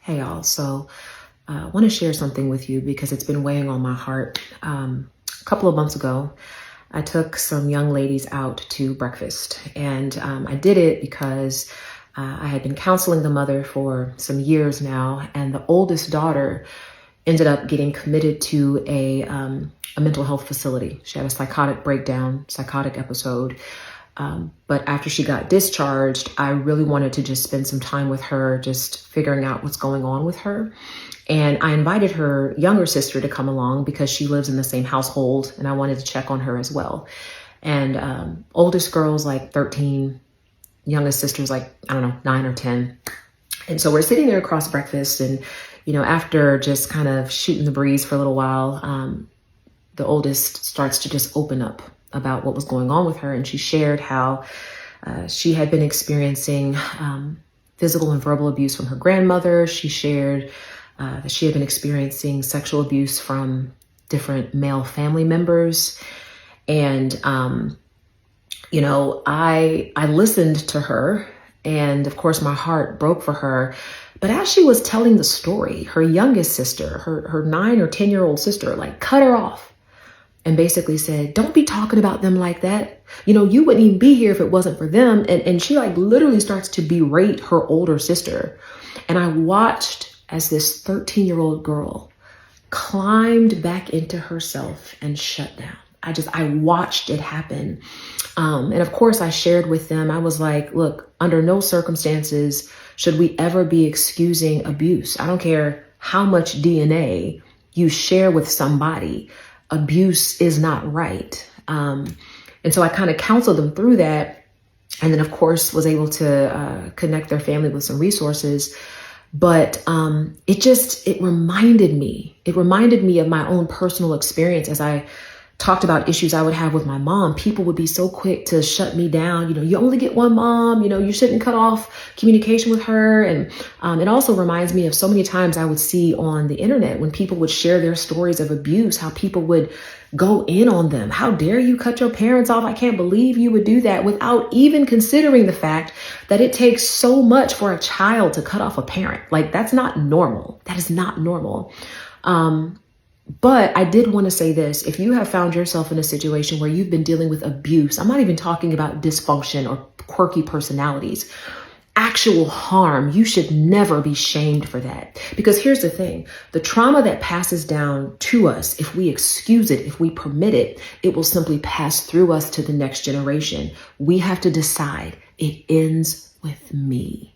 Hey y'all, so I want to share something with you because it's been weighing on my heart. A couple of months ago, I took some young ladies out to breakfast, and I did it because I had been counseling the mother for some years now, and the oldest daughter ended up getting committed to a mental health facility. She had a psychotic episode. But after she got discharged, I really wanted to just spend some time with her, just figuring out what's going on with her. And I invited her younger sister to come along because she lives in the same household, and I wanted to check on her as well. And oldest girl's like 13, youngest sister's like, I don't know, 9 or 10. And so we're sitting there across breakfast, and after just kind of shooting the breeze for a little while, the oldest starts to just open up about what was going on with her. And she shared how she had been experiencing physical and verbal abuse from her grandmother. She shared that she had been experiencing sexual abuse from different male family members. And, I listened to her, and of course my heart broke for her. But as she was telling the story, her youngest sister, her 9 or 10-year-old sister, like cut her off and basically said, "Don't be talking about them like that. You wouldn't even be here if it wasn't for them." And she like literally starts to berate her older sister. And I watched as this 13-year-old girl climbed back into herself and shut down. I watched it happen. And of course I shared with them, I was like, look, under no circumstances should we ever be excusing abuse. I don't care how much DNA you share with somebody. Abuse is not right. And so I kind of counseled them through that. And then of course was able to connect their family with some resources. But it reminded me of my own personal experience. As I talked about issues I would have with my mom, people would be so quick to shut me down. You only get one mom, you shouldn't cut off communication with her. And it also reminds me of so many times I would see on the internet when people would share their stories of abuse, how people would go in on them. How dare you cut your parents off? I can't believe you would do that, without even considering the fact that it takes so much for a child to cut off a parent. Like, that's not normal. That is not normal. But I did want to say this: if you have found yourself in a situation where you've been dealing with abuse, I'm not even talking about dysfunction or quirky personalities, actual harm, you should never be shamed for that. Because here's the thing: the trauma that passes down to us, if we excuse it, if we permit it, it will simply pass through us to the next generation. We have to decide it ends with me.